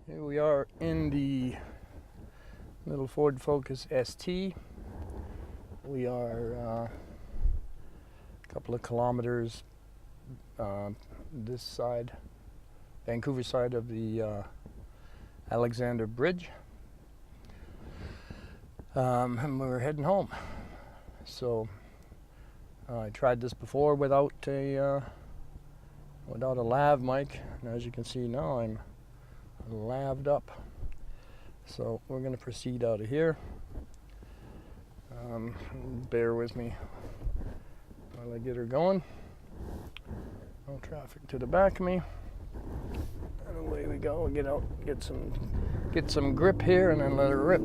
Here we are in the little Ford Focus ST. We are a couple of kilometers this side, Vancouver side of the Alexander Bridge, and we're heading home. So I tried this before without a lav mic, and as you can see now I'm laved up. So we're going to proceed out of here. Bear with me while I get her going. No traffic to the back of me. And away we go. Get out, get some grip here, and then let her rip.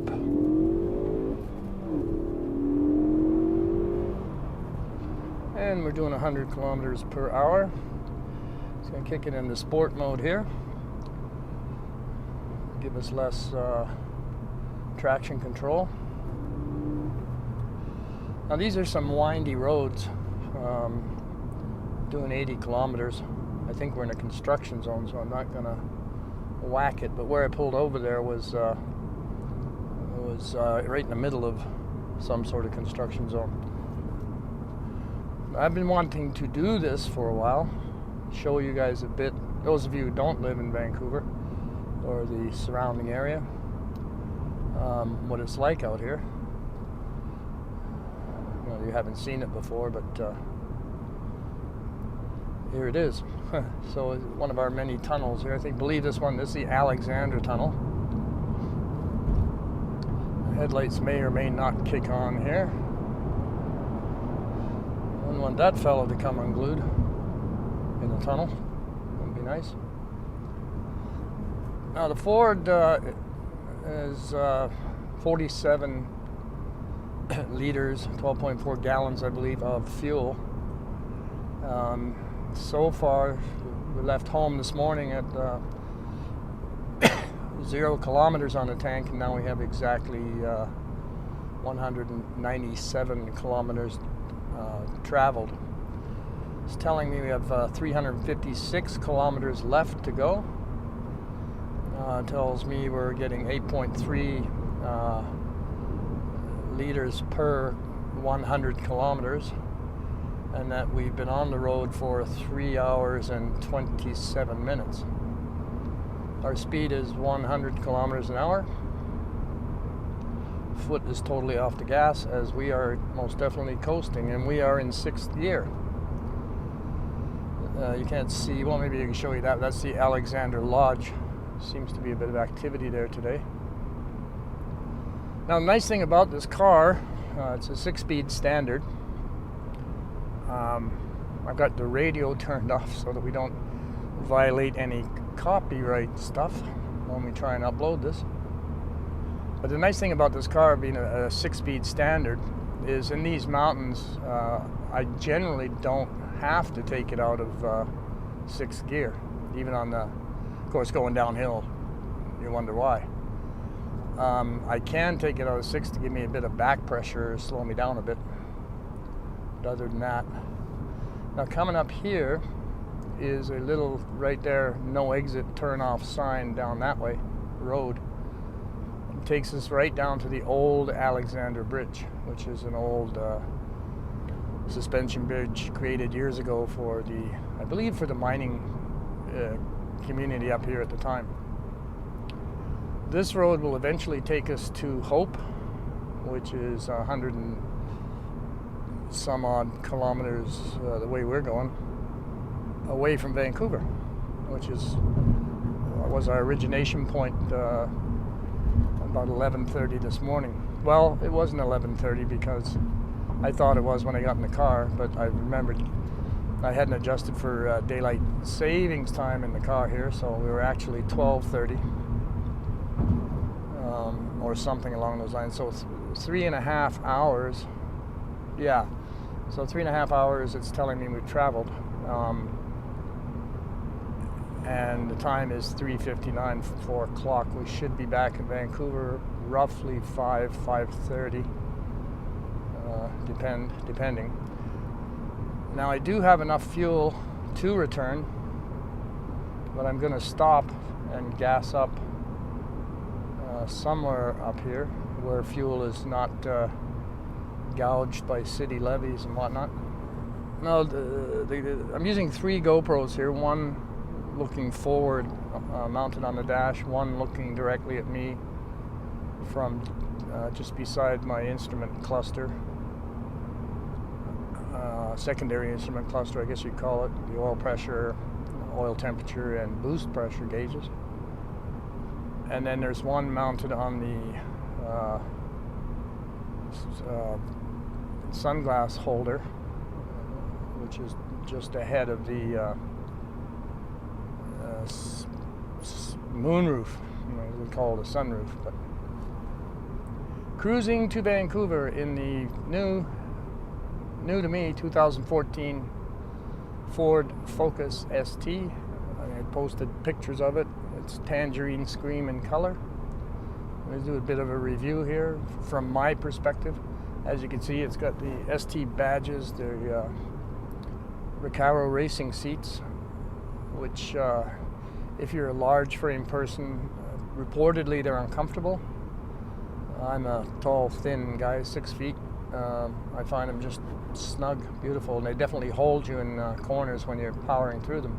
And we're doing 100 kilometers per hour. It's going to kick it into sport mode here. Give us less traction control. Now these are some windy roads, doing 80 kilometers. I think we're in a construction zone, so I'm not gonna whack it, but where I pulled over there was right in the middle of some sort of construction zone. I've been wanting to do this for a while, show you guys a bit, those of you who don't live in Vancouver or the surrounding area, what it's like out here. Well, you haven't seen it before, but here it is. So it's one of our many tunnels here. Believe this is the Alexander Tunnel. The headlights may or may not kick on here. Wouldn't want that fellow to come unglued in the tunnel. Wouldn't be nice. Now the Ford is 47 liters, 12.4 gallons, I believe, of fuel. So far, we left home this morning at 0 kilometers on the tank, and now we have exactly 197 kilometers traveled. It's telling me we have 356 kilometers left to go. Tells me we're getting 8.3 liters per 100 kilometers, and that we've been on the road for 3 hours and 27 minutes. Our speed is 100 kilometers an hour. Foot is totally off the gas, as we are most definitely coasting, and we are in 6th gear. You can't see, well, maybe I can show you that. That's the Alexander Lodge. Seems to be a bit of activity there today. Now, the nice thing about this car, it's a 6-speed standard. I've got the radio turned off so that we don't violate any copyright stuff when we try and upload this. But the nice thing about this car being a 6-speed standard is in these mountains, I generally don't have to take it out of 6th gear, even on the, of course, going downhill, you wonder why. I can take it out of 6 to give me a bit of back pressure, slow me down a bit. But other than that, now coming up here is a little, right there, no exit turn off sign down that way, road. It takes us right down to the old Alexander Bridge, which is an old suspension bridge created years ago for the, I believe, for the mining community up here at the time. This road will eventually take us to Hope, which is 100 and some odd kilometers the way we're going, away from Vancouver, which was our origination point about 11:30 this morning. Well, it wasn't 11:30 because I thought it was when I got in the car, but I remembered I hadn't adjusted for daylight savings time in the car here, so we were actually 12:30 or something along those lines. So 3.5 hours. Yeah, so 3.5 hours it's telling me we've traveled. And the time is 3:59, 4 o'clock. We should be back in Vancouver roughly 5:30, depending. Now I do have enough fuel to return, but I'm going to stop and gas up somewhere up here where fuel is not gouged by city levies and whatnot. No, I'm using 3 GoPros here, one looking forward, mounted on the dash, one looking directly at me from just beside my instrument cluster, secondary instrument cluster, I guess you'd call it, the oil pressure, oil temperature, and boost pressure gauges. And then there's one mounted on the sunglass holder, which is just ahead of the moonroof. We call it a sunroof. But cruising to Vancouver in the new to me 2014 Ford Focus ST. I posted pictures of it. It's Tangerine Scream in color. I'm going to do a bit of a review here from my perspective. As you can see, it's got the ST badges, the Recaro racing seats, which if you're a large frame person, reportedly they're uncomfortable. I'm a tall, thin guy, 6 feet. I find them just snug, beautiful, and they definitely hold you in corners when you're powering through them.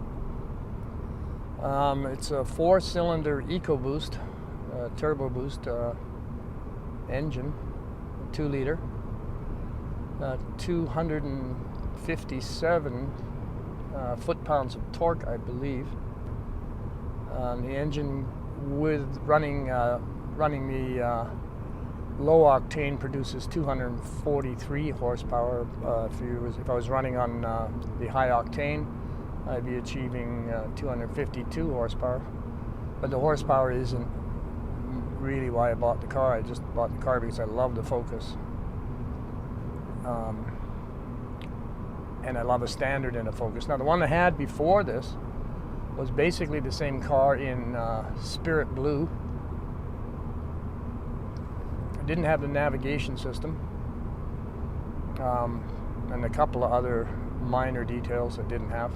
It's a 4-cylinder EcoBoost, turbo boost engine, 2-liter, 257 foot-pounds of torque, I believe. The engine with running the low octane produces 243 horsepower. If I was running on the high octane, I'd be achieving 252 horsepower. But the horsepower isn't really why I bought the car. I just bought the car because I love the Focus. And I love a standard in a Focus. Now, the one I had before this was basically the same car in Spirit Blue. It didn't have the navigation system, and a couple of other minor details it didn't have.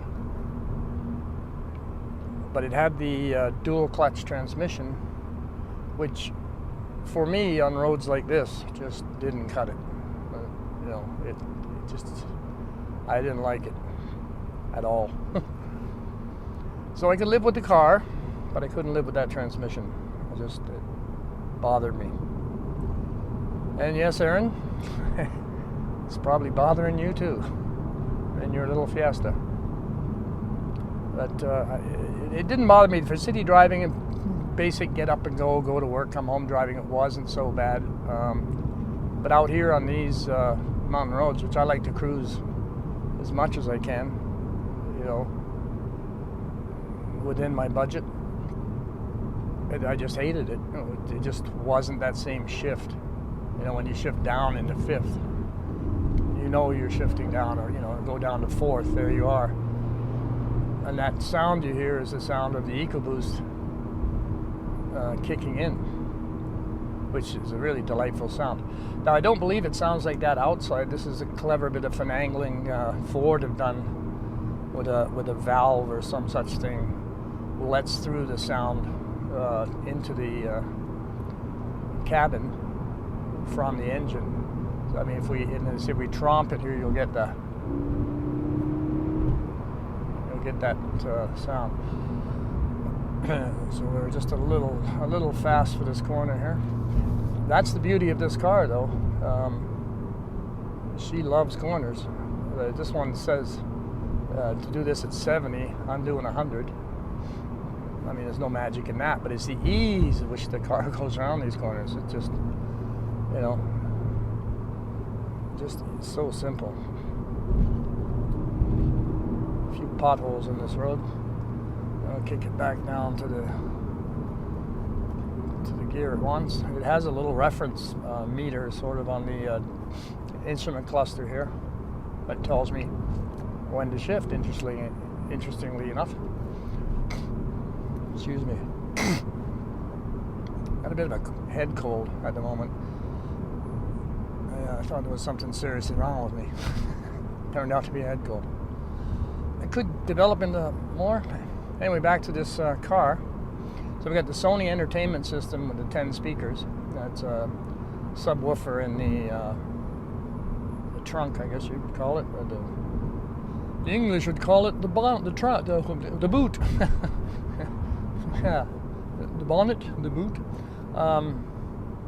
But it had the dual clutch transmission, which for me on roads like this just didn't cut it. You know, it just, I didn't like it at all. So I could live with the car, but I couldn't live with that transmission. It bothered me. And yes, Aaron, it's probably bothering you too in your little Fiesta. But it didn't bother me for city driving and basic get up and go to work, come home driving. It wasn't so bad. But out here on these mountain roads, which I like to cruise as much as I can, you know, within my budget, I just hated it. It just wasn't that same shift. You know, when you shift down into 5th, you know you're shifting down, or, you know, go down to 4th, there you are. And that sound you hear is the sound of the EcoBoost kicking in, which is a really delightful sound. Now, I don't believe it sounds like that outside. This is a clever bit of finagling Ford have done with a valve or some such thing. Lets through the sound into the cabin from the engine. So, I mean, if we tromp it here, you'll get that sound. So we're just a little fast for this corner here. That's the beauty of this car, though. She loves corners. This one says to do this at 70, I'm doing 100. I mean, there's no magic in that, but it's the ease at which the car goes around these corners. It's just, you know, just so simple. A few potholes in this road. I'll kick it back down to the gear at once. It has a little reference meter sort of on the instrument cluster here that tells me when to shift, interestingly enough. Excuse me. Got a bit of a head cold at the moment. I thought there was something seriously wrong with me. Turned out to be a head cold. It could develop into more. Anyway, back to this car. So we got the Sony entertainment system with the 10 speakers. That's a subwoofer in the trunk, I guess you'd call it. Or the English would call it the boot. Yeah, the bonnet, the boot.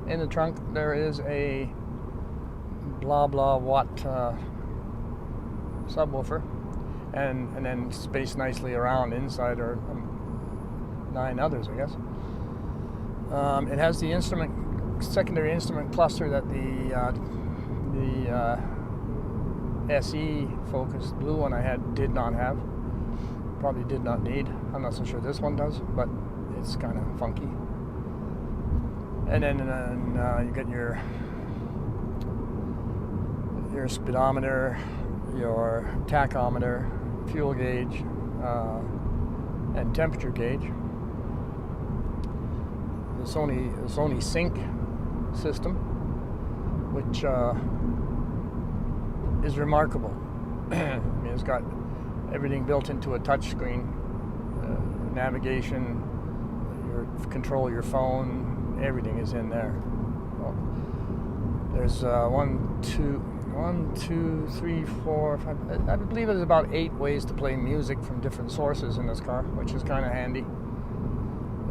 In the trunk there is a blah blah watt subwoofer, and then spaced nicely around inside are 9 others, I guess. It has the secondary instrument cluster that the SE focused blue one I had did not have. Probably did not need. I'm not so sure this one does, but it's kind of funky. And then you get your speedometer, your tachometer, fuel gauge, and temperature gauge. The Sony Sync system, which is remarkable. I mean, it's got everything built into a touch screen, navigation, control your phone, everything is in there. Well, there's 1, 2, 3, 4, 5. I believe there's about 8 ways to play music from different sources in this car, which is kind of handy.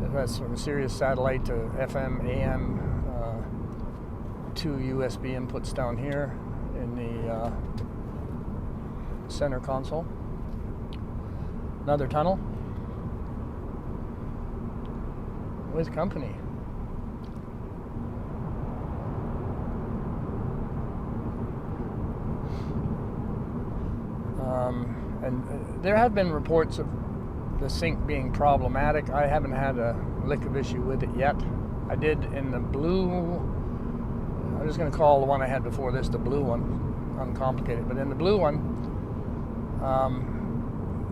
It has sort of Sirius satellite to FM, AM, 2 USB inputs down here in the center console. Another tunnel with company. And there have been reports of the Sync being problematic. I haven't had a lick of issue with it yet. I did in the blue. I'm just going to call the one I had before this the blue one, uncomplicated. But in the blue one,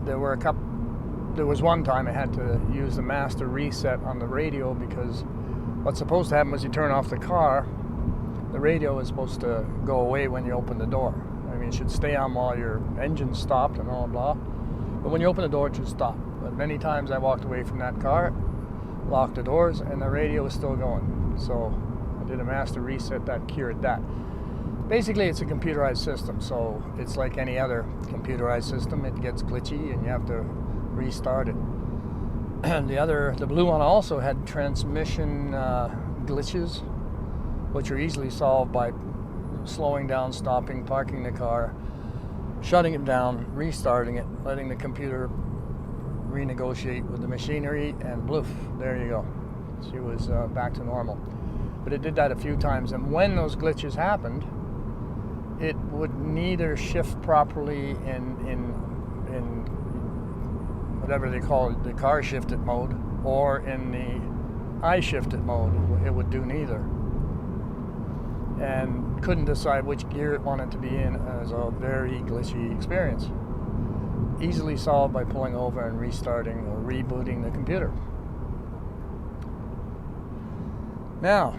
there was one time I had to use the master reset on the radio, because what's supposed to happen was you turn off the car, the radio is supposed to go away when you open the door. I mean, it should stay on while your engine's stopped and all blah. But when you open the door, it should stop. But many times I walked away from that car, locked the doors, and the radio was still going. So I did a master reset that cured that. Basically, it's a computerized system, so it's like any other computerized system. It gets glitchy and you have to restart it. The blue one also had transmission glitches, which are easily solved by slowing down, stopping, parking the car, shutting it down, restarting it, letting the computer renegotiate with the machinery, and bloof, there you go. She was back to normal. But it did that a few times, and when those glitches happened, it would neither shift properly in whatever they call it, the car shifted mode, or in the I shifted mode. It would do neither. And couldn't decide which gear it wanted to be in. As a very glitchy experience. Easily solved by pulling over and restarting or rebooting the computer. Now,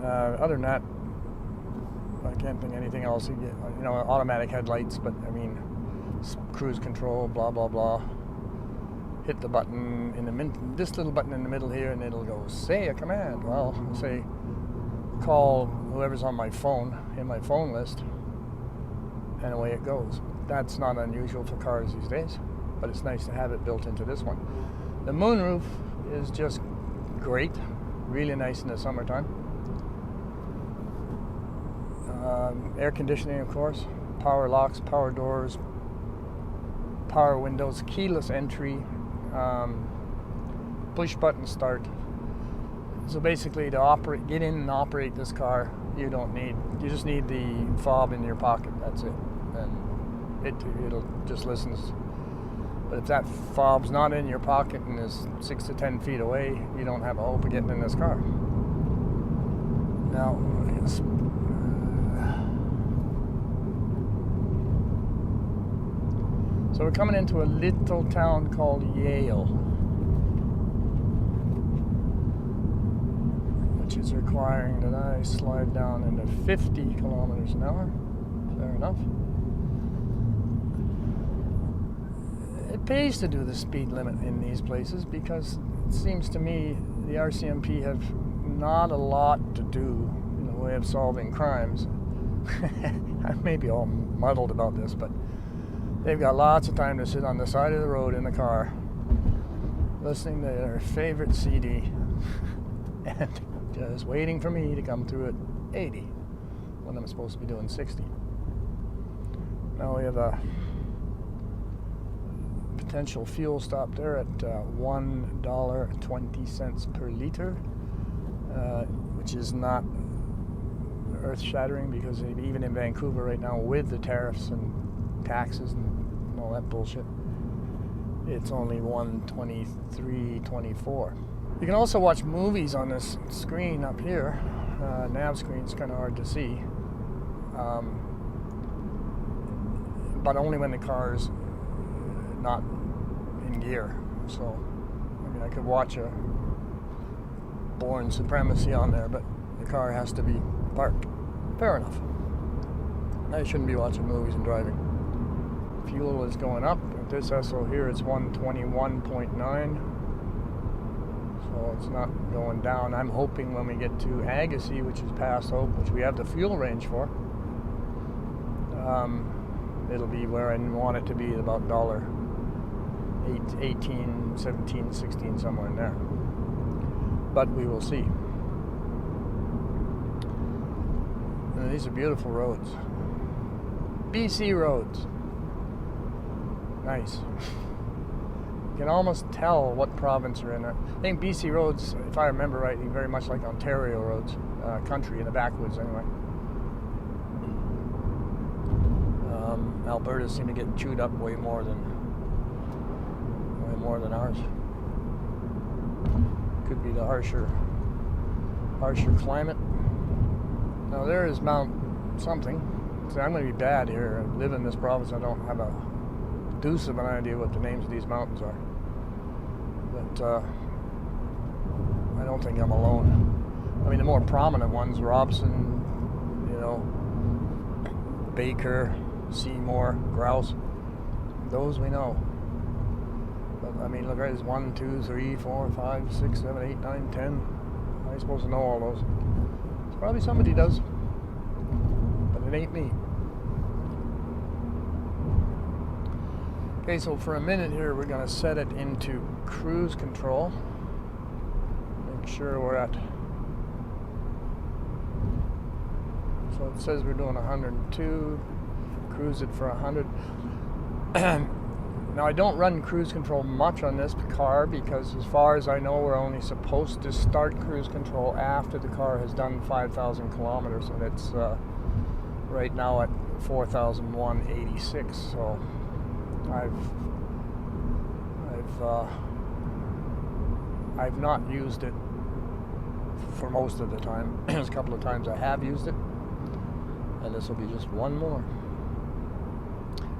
other than that, I can't think of anything else. You know, automatic headlights, but I mean, cruise control, blah blah blah. Hit the button in this little button in the middle here, and it'll go say a command. Well, say call whoever's on my phone in my phone list, and away it goes. That's not unusual for cars these days, but it's nice to have it built into this one. The moonroof is just great, really nice in the summertime. Air conditioning, of course, power locks, power doors, power windows, keyless entry, push button start. So basically, to get in and operate this car, you just need the fob in your pocket. That's it, and it'll just listens. But if that fob's not in your pocket and is 6 to 10 feet away, you don't have a hope of getting in this car. Now, so we're coming into a little town called Yale, which is requiring that I slide down into 50 kilometers an hour. Fair enough. It pays to do the speed limit in these places because it seems to me the RCMP have not a lot to do in the way of solving crimes. I may be all muddled about this, but they've got lots of time to sit on the side of the road in the car listening to their favorite CD and just waiting for me to come through at 80 when I'm supposed to be doing 60. Now we have a potential fuel stop there at $1.20 per liter, which is not earth-shattering because even in Vancouver right now, with the tariffs and taxes and all that bullshit, it's only $1.23.24. You can also watch movies on this screen up here. Nav screen's kind of hard to see, but only when the car's not in gear. So, I mean, I could watch a Bourne Supremacy on there, but the car has to be parked. Fair enough. I shouldn't be watching movies and driving. Fuel is going up. At this Esso here, it's 121.9. So it's not going down. I'm hoping when we get to Agassiz, which is past Hope, which we have the fuel range for, it'll be where I want it to be, about $18, 17, 16, somewhere in there. But we will see. And these are beautiful roads. BC roads. Nice. You can almost tell what province you're in. I think BC roads, if I remember right, very much like Ontario roads, country in the backwoods anyway. Alberta seem to get chewed up way more than ours. Could be the harsher climate. Now there is Mount something. So I'm going to be bad here. I live in this province. I don't have a deuce of an idea what the names of these mountains are. But I don't think I'm alone. I mean, the more prominent ones, Robson, Baker, Seymour, Grouse, those we know. But I mean, look, there's 1, 2, 3, 4, 5, 6, 7, 8, 9, 10. How are you supposed to know all those? It's probably somebody does, but it ain't me. Okay, so for a minute here, we're going to set it into cruise control. Make sure we're at... So it says we're doing 102. Cruise it for 100. Now, I don't run cruise control much on this car because, as far as I know, we're only supposed to start cruise control after the car has done 5,000 kilometers, and it's right now at 4,186. So I've not used it for most of the time. There's a couple of times I have used it, and this will be just one more.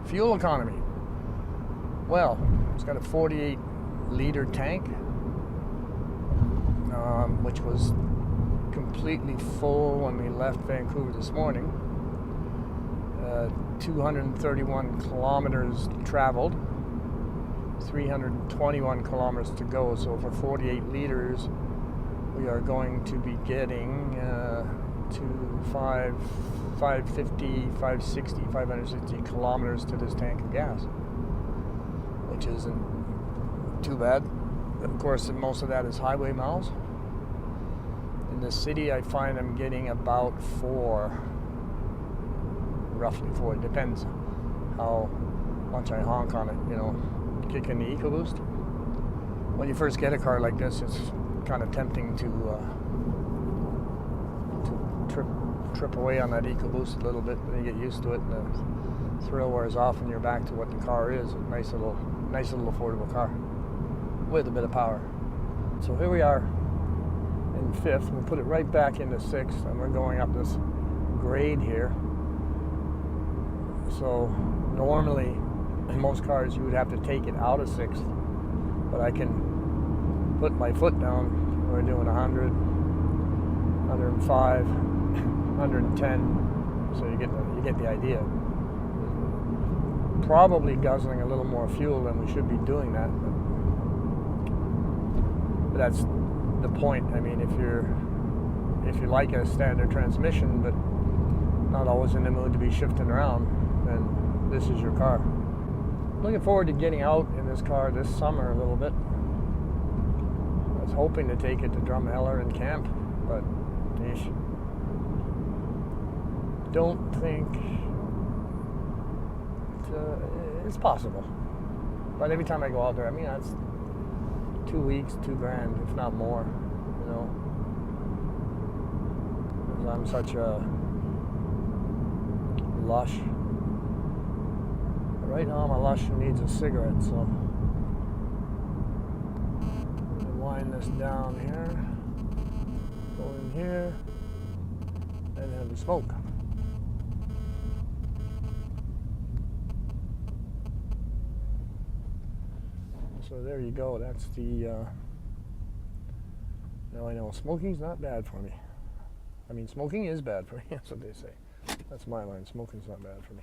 Fuel economy. Well, it's got a 48-liter tank, which was completely full when we left Vancouver this morning. 231 kilometers traveled, 321 kilometers to go. So for 48 liters, we are going to be getting to 560 kilometers to this tank of gas, which isn't too bad. Of course, most of that is highway miles. In the city, I find I'm getting about 4, roughly 4. It depends how much I honk on it, kick in the EcoBoost. When you first get a car like this, it's kind of tempting to trip away on that EcoBoost a little bit, and you get used to it, and the thrill wears off, and you're back to what the car is. A nice little affordable car with a bit of power. So here we are in 5th. We'll put it right back into 6th, and we're going up this grade here. So normally in most cars you would have to take it out of 6th, but I can put my foot down. We're doing 100, 105, 110, so you get the idea. Probably guzzling a little more fuel than we should be doing that, but But that's the point. I mean, if you like a standard transmission, but not always in the mood to be shifting around, then this is your car. Looking forward to getting out in this car this summer a little bit. I was hoping to take it to Drumheller and camp, but don't think it's possible. But every time I go out there, I mean, that's 2 weeks, $2,000, if not more, you know. Because I'm such a lush. Right now, I'm a lush who needs a cigarette, so I'm gonna wind this down here, go in here, and have the smoke. So there you go. That's the. Now I know smoking's not bad for me. I mean, smoking is bad for me. That's what they say. That's my line. Smoking's not bad for me.